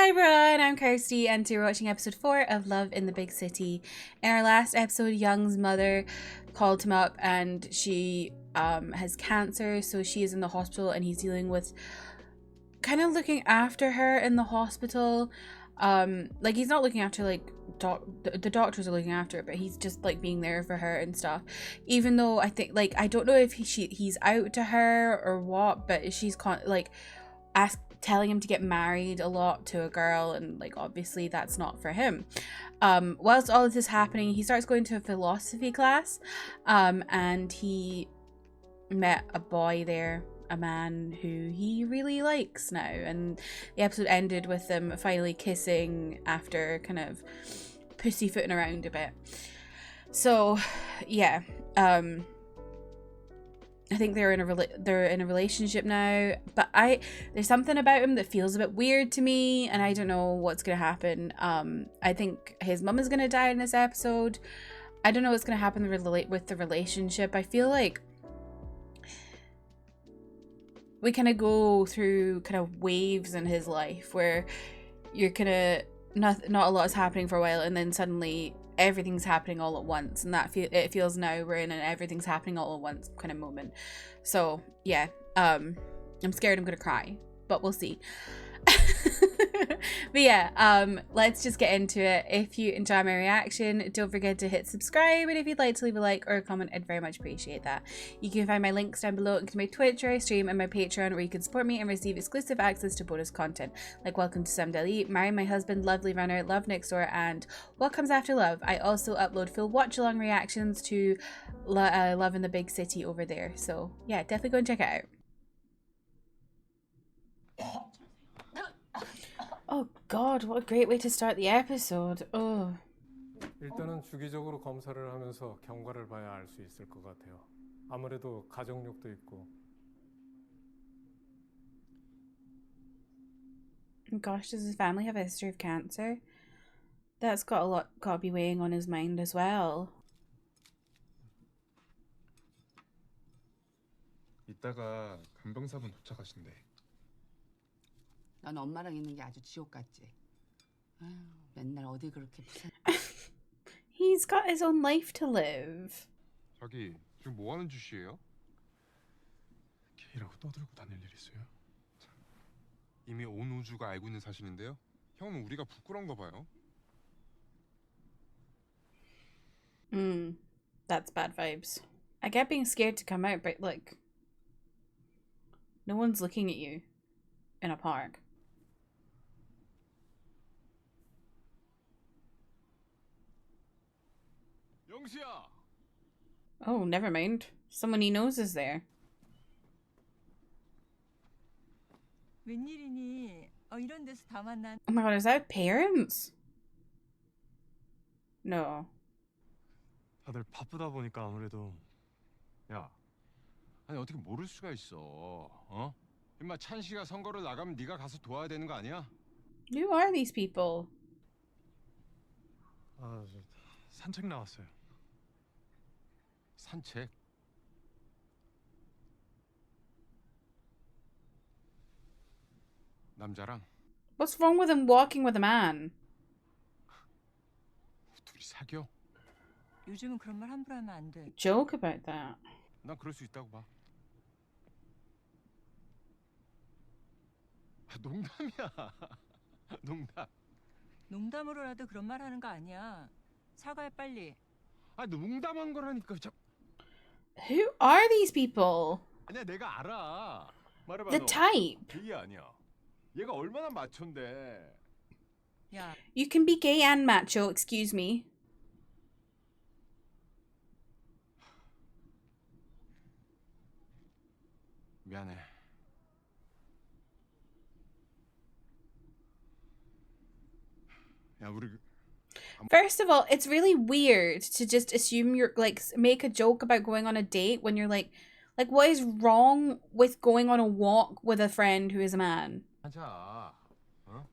Hi everyone, I'm Kirsty and today we're watching episode 4 of Love in the Big City. In our last episode, Young's mother called him up and she has cancer, so she is in the hospital and he's dealing with kind of looking after her in the hospital. Like he's not looking after like the doctors are looking after her, but he's just like being there for her and stuff. Even though I think like I don't know if he's out to her or what, but she's telling him to get married a lot to a girl, and like obviously that's not for him. Whilst all of this is happening, he starts going to a philosophy class, and he met a boy there, a man who he really likes now, and the episode ended with them finally kissing after kind of pussyfooting around a bit. So yeah, I think they're in a relationship now, but there's something about him that feels a bit weird to me, and I don't know what's gonna happen. I think his mum is gonna die in this episode. I don't know what's gonna happen with the relationship. I feel like we kind of go through kind of waves in his life where you're kind of not a lot is happening for a while, and then suddenly everything's happening all at once, and it feels now we're in an everything's happening all at once kind of moment. So yeah, I'm scared I'm gonna cry, but we'll see. But yeah, let's just get into it. If you enjoy my reaction, don't forget to hit subscribe, and if you'd like to leave a like or a comment, I'd very much appreciate that. You can find my links down below, including my Twitch where I stream and my Patreon where you can support me and receive exclusive access to bonus content like Welcome to Some Delhi, Marry My Husband, Lovely Runner, Love Next Door, and What Comes After Love. I also upload full watch-along reactions to Love in the Big City over there, so yeah, definitely go and check it out. Oh God, what a great way to start the episode. Oh. 일단은 주기적으로 검사를 하면서 경과를 봐야 알 수 있을 것 같아요. 아무래도 가족력도 있고. Gosh, does his family have a history of cancer? That's got to be weighing on his mind as well. 이따가 간병사분 도착하신대. 넌 엄마랑 있는 게 아주 지옥 같지. 아유, 맨날 어디 그렇게 부산. He's got his own life to live. 자기 지금 뭐 하는 짓이에요? 게이라고 떠들고 다닐 일 있어요? 이미 온 우주가 알고 있는 사실인데요. 형은 우리가 부끄러운가 봐요. That's bad vibes. I get being scared to come out, but like, no one's looking at you in a park. 영수야. Oh, never mind. Someone he knows is there. 웬일이니? 이런 데서 다 만난. Oh my God, is that parents? No. 다들 바쁘다 보니까 아무래도. 야, 아니 어떻게 모를 수가 있어? 어? 임마 찬씨가 선거를 나가면 네가 가서 도와야 되는 거 아니야? Who are these people? 저 산책 나왔어요. 산책? 남자랑? What's wrong with him walking with a man? 둘이 사겨? 요즘은 그런 말 함부로 하면 안 돼. Joke about that. 난 그럴 수 있다고 봐. 농담이야. 농담. 농담으로라도 그런 말 하는 거 아니야. 사과해 빨리. 농담한 거라니까. Who are these people? 아니야, 내가 알아. 말해봐. The type. 그게 아니야. 얘가 얼마나 마초인데. 야. You can be gay and macho, excuse me. 미안해. 야, 우리 First of all, it's really weird to just assume you're like make a joke about going on a date when you're like what is wrong with going on a walk with a friend who is a man? 하자. 어?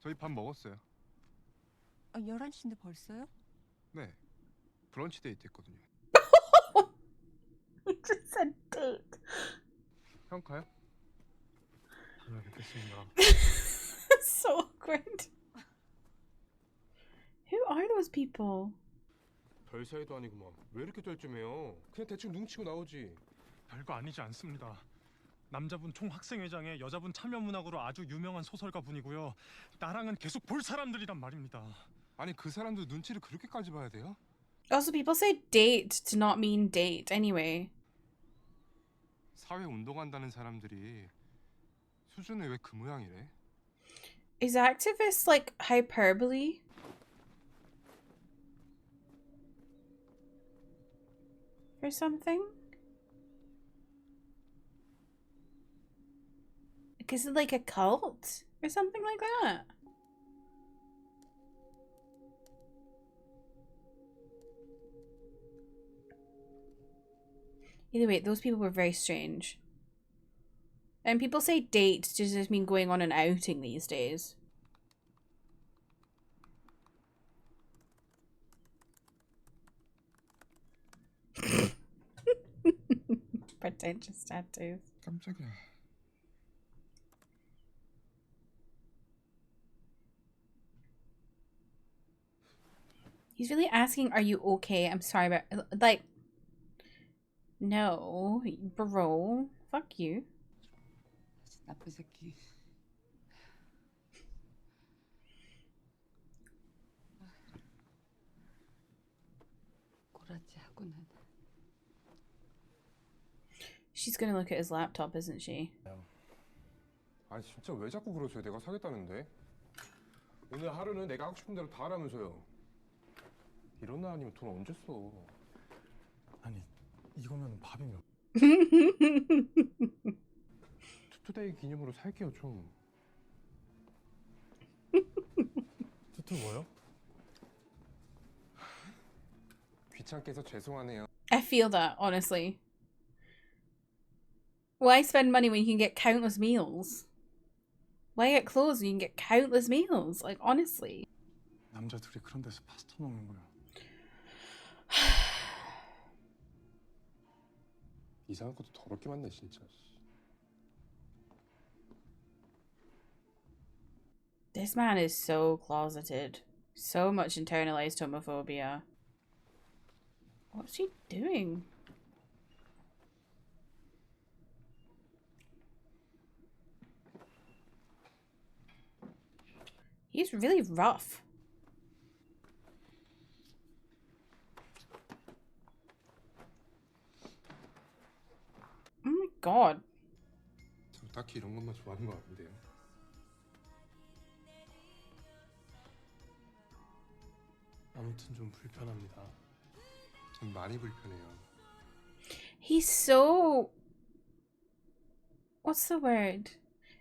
저희 밥 먹었어요. 11시인데 벌써요? 네. 브런치 데이트 했거든요. You just said date. 형 가요? 다음에 뵙겠습니다. So awkward. Who are those people? 별 사이도 아니구만. 왜 이렇게 쩔쯤해요? 그냥 대충 눈치고 나오지. 별거 아니지 않습니다. 남자분 총학생회장에 여자분 참여문학으로 아주 유명한 소설가 분이고요. 나랑은 계속 볼 사람들이란 말입니다. 아니 그 사람도 눈치를 그렇게까지 봐야 돼요? Also, people say date to not mean date anyway. 사회 운동한다는 사람들이 수준이 왜 그 모양이래? Is activist like hyperbole? Or something? Like, is it like a cult? Or something like that? Either way, those people were very strange. And people say date to just mean going on an outing these days. Pretentious tattoos. 깜짝이야. He's really asking, are you okay? I'm sorry, but like, no, bro, fuck you. 나쁜 새끼. 꼬라지 하고는. She's gonna look at his laptop, isn't she? 아니 진짜 왜 자꾸 그러세요? 내가 사겠다는데. 오늘 하루는 내가 하고 싶은 대로 다 하라면서요. 이런 날 아니면 돈 언제 써? 아니 이거면 밥이면. 투투데이 기념으로 살게요 좀. 투투 뭐요? 귀찮게 해서 죄송하네요. I feel that, honestly. Why spend money when you can get countless meals? Why get clothes when you can get countless meals? Like, honestly. 남자 둘이 그런 데서 파스타 먹는 거야. 이상한 것도 더럽게 많네 진짜. This man is so closeted. So much internalized homophobia. What's he doing? He's really rough. Oh my god. 저 딱히 이런 것만 좋아하는 것 같은데요. 아무튼 좀 불편합니다. 전 많이 불편해요. He's so... What's the word?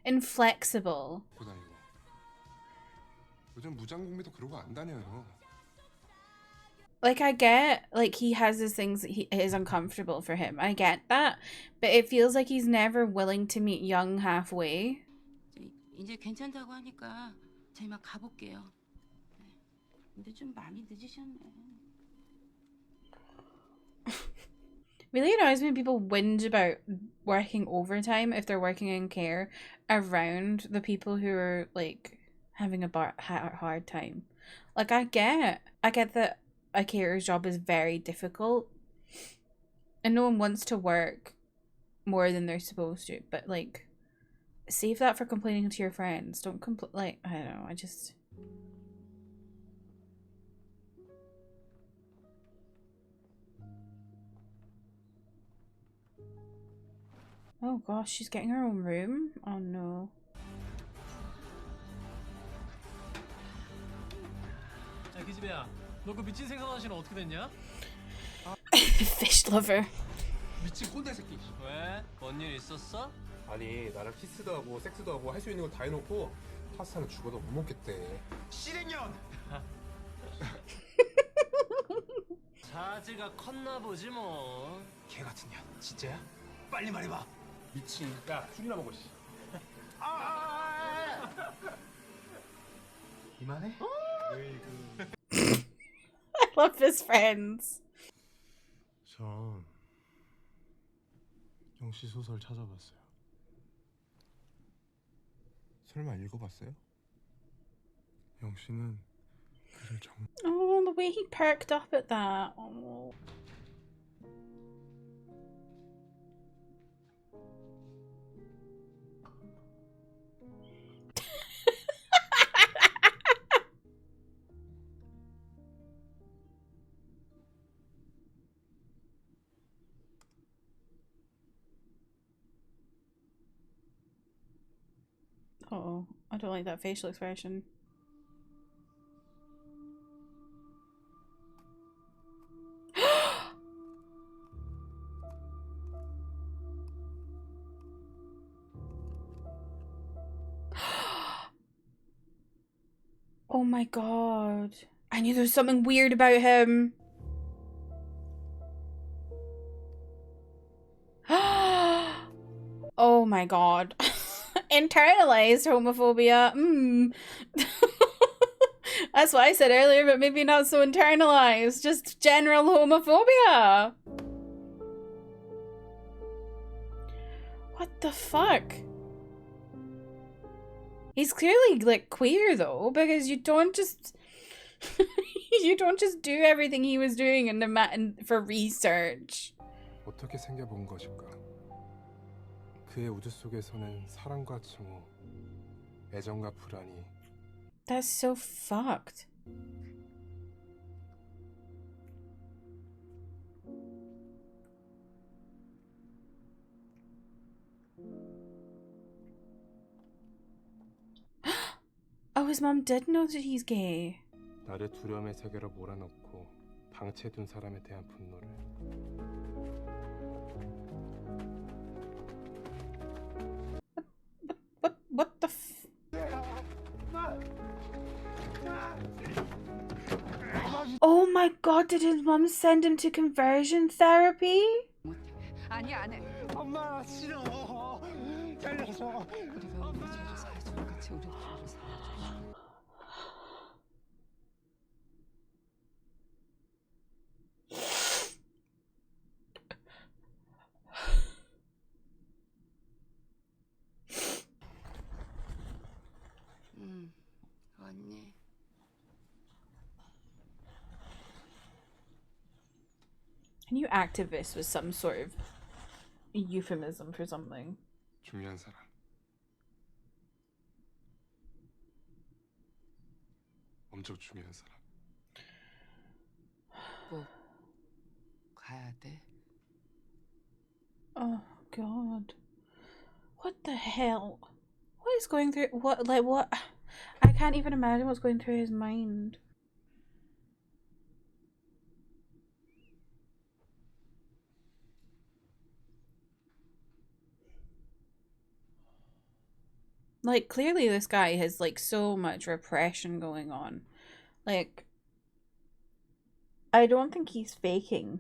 Inflexible. 입고 다니고. 요즘 무장공비도 그러고 안 다녀요. Like, I get, like, he has his things that is uncomfortable for him. I get that. But it feels like he's never willing to meet young halfway. 이제 괜찮다고 하니까 저희 막 가볼게요. 근데 좀 많이 늦으셨네. Really annoys me when people whinge about working overtime if they're working in care around the people who are, like, having a hard time. Like, I get that a carer's job is very difficult and no one wants to work more than they're supposed to, but, like, save that for complaining to your friends. Don't like, I don't know, I just... Oh gosh, she's getting her own room? Oh no. 자 기집애야, 너 그 미친 생선아씨는 어떻게 됐냐? Fish lover. 미친 꼰대 새끼. 왜? 뭔 일 있었어? 아니 나랑 키스도 하고 섹스도 하고 할 수 있는 거 다 해놓고 파스타는 죽어도 못 먹겠대. 실행년. 사지가 컸나 보지 뭐. 개 같은 년 진짜야? 빨리 말해봐. 미친. 야 술이나 먹어 씨. 이만해? I love his friends. 전 영씨 소설 찾아봤어요. 설마 읽어봤어요? 영 씨는 글을 정말 Oh, the way he perked up at that. Oh. Oh, I don't like that facial expression. Oh my god. I knew there was something weird about him. Oh my god. Internalized homophobia. That's what I said earlier, but maybe not so internalized. Just general homophobia. What the fuck? He's clearly like queer though, because you don't just you don't just do everything he was doing in the for research. 어떻게 생겨본 것일까? 그의 우주 속에서는 사랑과 증오, 애정과 불안이 That's so fucked. Oh, his mom did know that he's gay. 나를 두려움의 세계로 몰아넣고 방치해둔 사람에 대한 분노를 What the f- Oh my god, did his mom send him to conversion therapy? 아니 안 해. 엄마 싫어. 살려줘. 우리가 우리 집에서 살아줘. 같이 우리 집에서 살아줘. 언니. I knew activist was some sort of euphemism for something. 중요한 사람. 엄청 중요한 사람. 꼭 가야 돼. Oh god. What the hell? What is going through what I can't even imagine what's going through his mind. Like, clearly this guy has, like, so much repression going on. Like, I don't think he's faking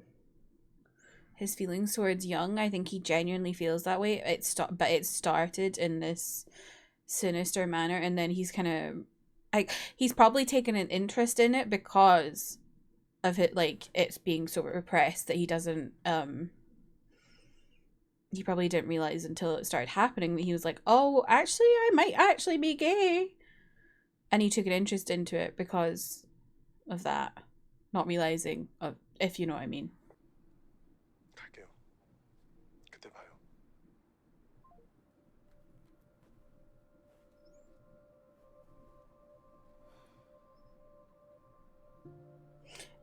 his feelings towards Young. I think he genuinely feels that way. But it started in this sinister manner, and then he's kind of... like, he's probably taken an interest in it because of it, like, it's being so repressed that he doesn't, he probably didn't realize until it started happening that he was like, oh, actually, I might actually be gay. And he took an interest into it because of that. Not realizing, if you know what I mean. 갈게요. 그때 봐요.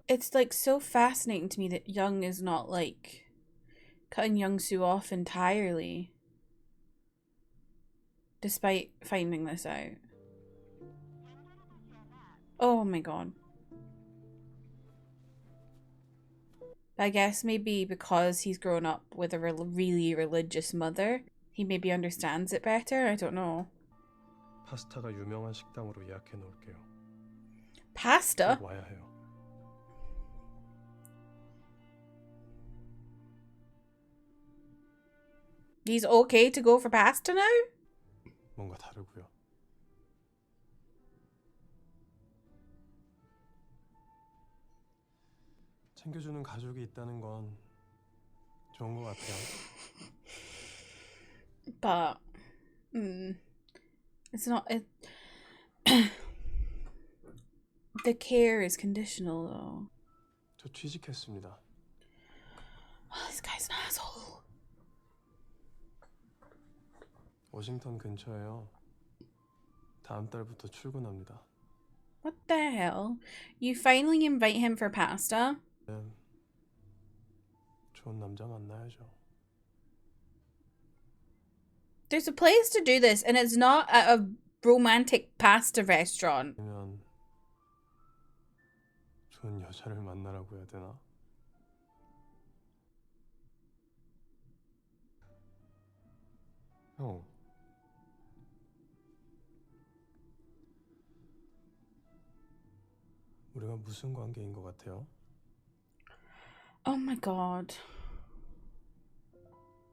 It's like so fascinating to me that Young is not like cutting Young-soo off entirely, despite finding this out. Oh my god. I guess maybe because he's grown up with a really religious mother, he maybe understands it better. I don't know. 파스타가 유명한 식당으로 예약해 놓을게요. Pasta? 꼭 와야 해요. He's okay to go for pasta now? 뭔가 다르고요. 챙겨주는 가족이 있다는 건 좋은 것 같아요. But, It's not. The care is conditional, though. 저 취직했습니다. Oh, this guy's an asshole. 워싱턴 근처에요. 다음 달부터 출근합니다. What the hell? You finally invite him for pasta? 네, 좋은 남자 만나야죠. There's a place to do this, and it's not at a romantic pasta restaurant. 그러면 좋은 여자를 만나라고 해야 되나? 형, 우리가 무슨 관계인 것 같아요? Oh my god.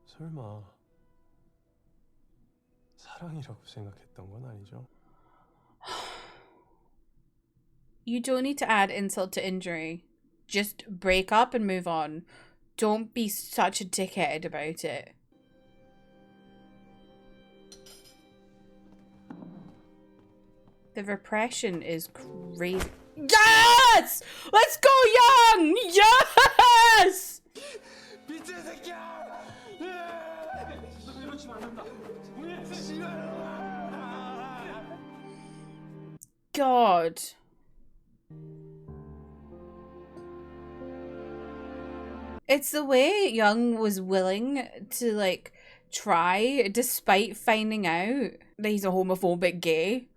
설마 사랑이라고 생각했던 건 아니죠? You don't need to add insult to injury. Just break up and move on. Don't be such a dickhead about it. The repression is crazy. Yes! Let's go, Young! Yes! God. It's the way Young was willing to, like, try despite finding out that he's a homophobic gay.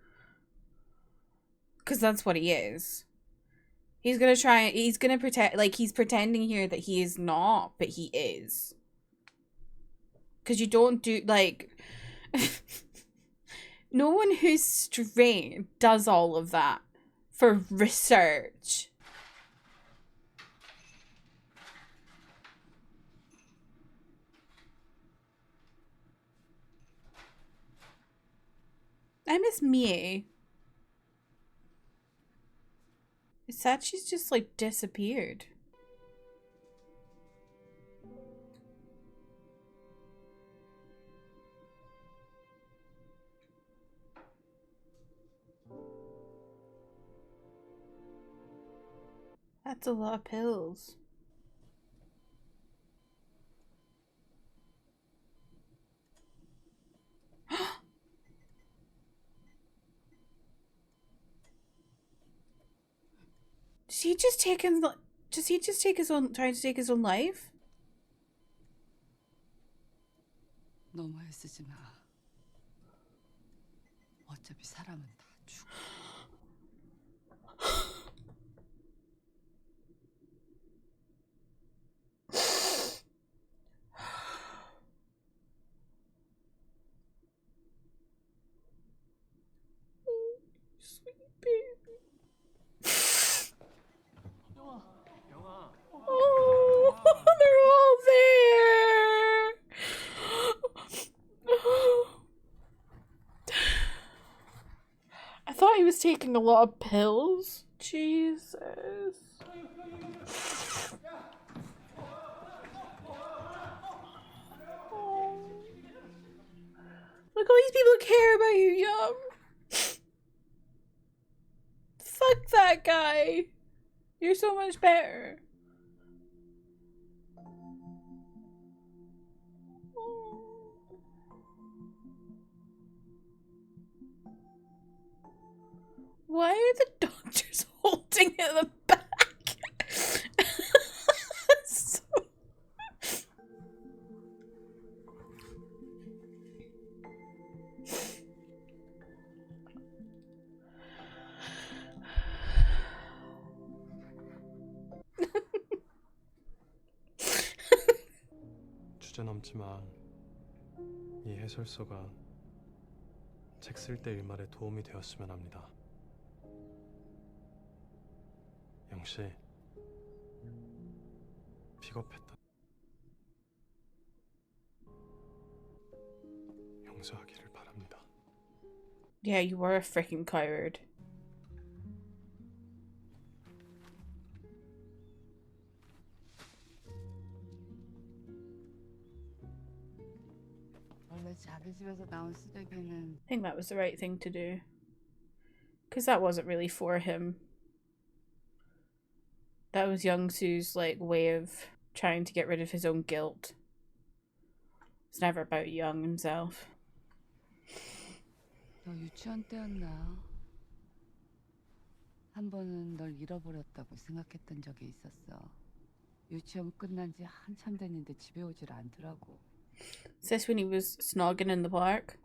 Because that's what he is. He's gonna pretend, like, he's pretending here that he is not, but he is. Because you don't do, like... No one who's straight does all of that for research. I miss Mie. It's sad she's just, like, disappeared. That's a lot of pills. Does he just take his own, trying to take his own life? 너무 애쓰지 마. 어차피 사람은 다 죽어. Sweet baby. 영아. Oh, they're all there. I thought he was taking a lot of pills. Jesus. Oh. Look, all these people care about you, Young. Fuck that guy. You're so much better. Why are the doctors holding it in the back? So... 주저넘지만 이 해설서가 책 쓸 때 일말에 도움이 되었으면 합니다. 영씨, 비겁했다. 용서하기를 바랍니다. Yeah, you were a freaking coward. 원래 자기 집에서 나온 쓰레기는 I think that was the right thing to do. Because that wasn't really for him. That was Young-soo's like way of trying to get rid of his own guilt. It's never about Young himself. 너 유치원 때였나? 한 번은 널 잃어버렸다고 생각했던 적이 있었어. 유치원 끝난 지 한참 됐는데 집에 오질 않더라고. Is this when he was snogging in the park?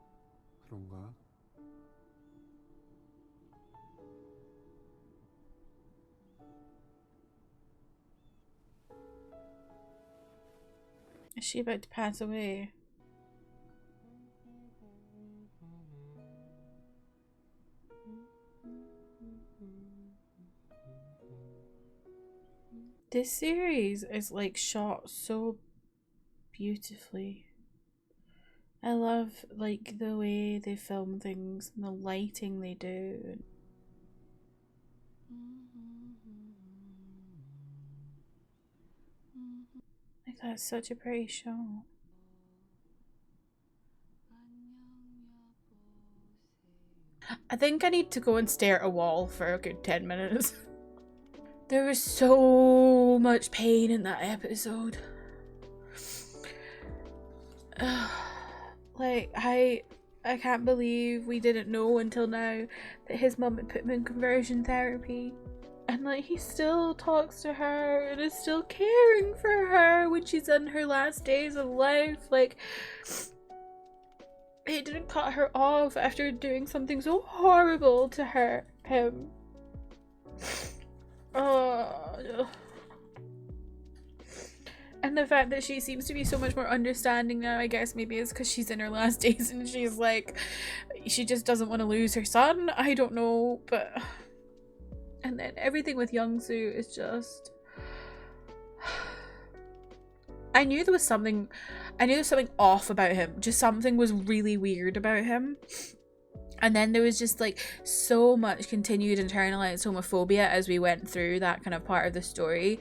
그런가? Is she about to pass away? This series is like shot so beautifully. I love like the way they film things and the lighting they do. Like that's such a pretty show. I think I need to go and stare at a wall for a good 10 minutes. There was so much pain in that episode. Like, I can't believe we didn't know until now that his mum had put him in conversion therapy. And like, he still talks to her and is still caring for her when she's in her last days of life. Like, he didn't cut her off after doing something so horrible to him. Oh. And the fact that she seems to be so much more understanding now, I guess maybe it's because she's in her last days and she's like, she just doesn't want to lose her son. I don't know, but... And then everything with Young-soo is just... I knew there was something off about him. Just something was really weird about him. And then there was just like so much continued internalized homophobia as we went through that kind of part of the story.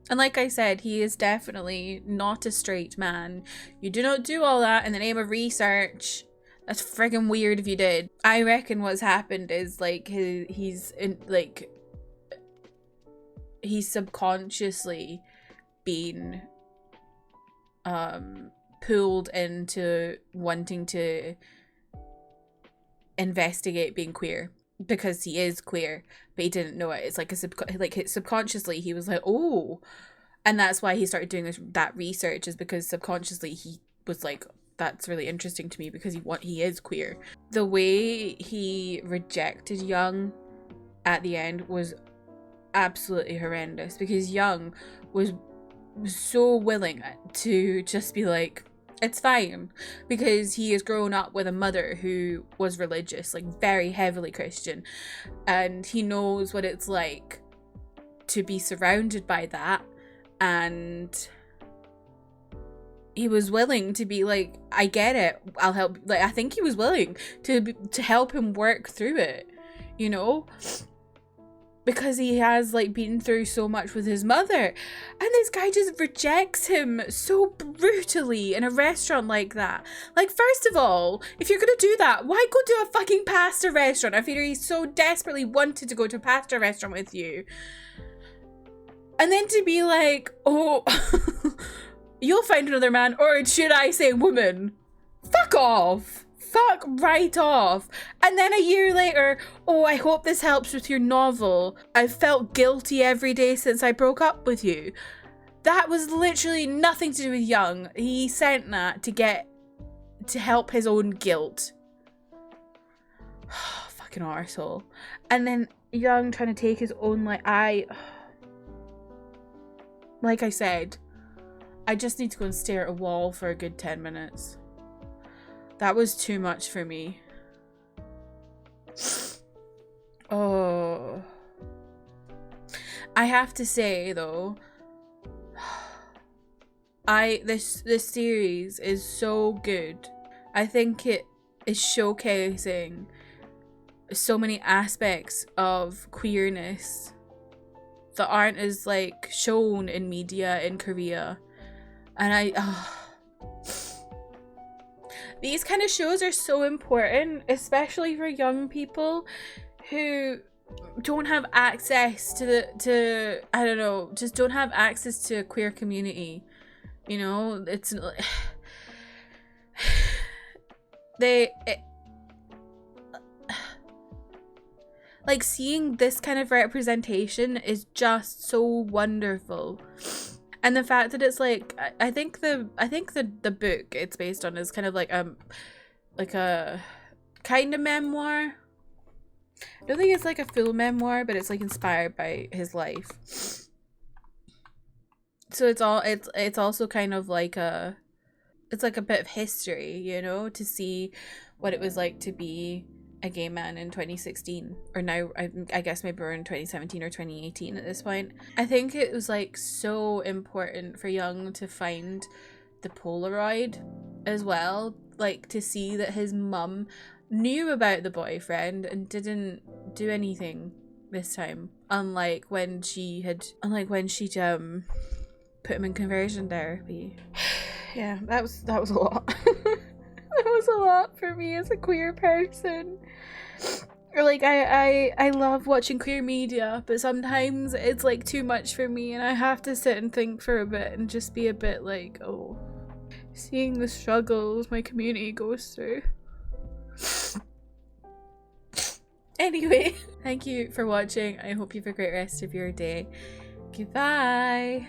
And like I said, he is definitely not a straight man. You do not do all that in the name of research. That's friggin' weird if you did. I reckon what's happened is like he's subconsciously been pulled into wanting to investigate being queer because he is queer, but he didn't know it. It's like subconsciously he was like, oh, and that's why he started doing that research, is because subconsciously he was like, that's really interesting to me because he is queer. The way he rejected Young at the end was absolutely horrendous, because Young was so willing to just be like, it's fine, because he has grown up with a mother who was religious, like very heavily Christian, and he knows what it's like to be surrounded by that, and he was willing to be like, I get it, I'll help. Like, I think he was willing to help him work through it, you know, because he has like been through so much with his mother, and this guy just rejects him so brutally in a restaurant like that. Like, first of all, if you're gonna do that, why go to a fucking pasta restaurant if he so desperately wanted to go to a pasta restaurant with you? And then to be like, oh, you'll find another man, or should I say woman? Fuck off. Fuck right off. And then a year later, oh, I hope this helps with your novel. I've felt guilty every day since I broke up with you. That was literally nothing to do with Young. He sent that to help his own guilt. Fucking arsehole. And then Young trying to take his own like I said, I just need to go and stare at a wall for a good 10 minutes. That was too much for me. Oh. I have to say though, this series is so good. I think it is showcasing so many aspects of queerness that aren't as like shown in media in Korea. And these kind of shows are so important, especially for young people who don't have access to I don't know, just don't have access to a queer community. You know, it's like seeing this kind of representation is just so wonderful. And the fact that it's like, I think the book it's based on is kind of like a kind of memoir. I don't think it's like a full memoir, but it's like inspired by his life. So it's also kind of like it's like a bit of history, you know, to see what it was like to be a gay man in 2016, or now I guess maybe we're in 2017 or 2018 at this point. I think it was like so important for Young to find the Polaroid as well, like to see that his mum knew about the boyfriend and didn't do anything this time, unlike when she'd put him in conversion therapy. Yeah, that was a lot. That was a lot for me as a queer person. Or like I love watching queer media, but sometimes it's like too much for me and I have to sit and think for a bit and just be a bit like, oh, seeing the struggles my community goes through. Anyway, thank you for watching. I hope you have a great rest of your day. Goodbye.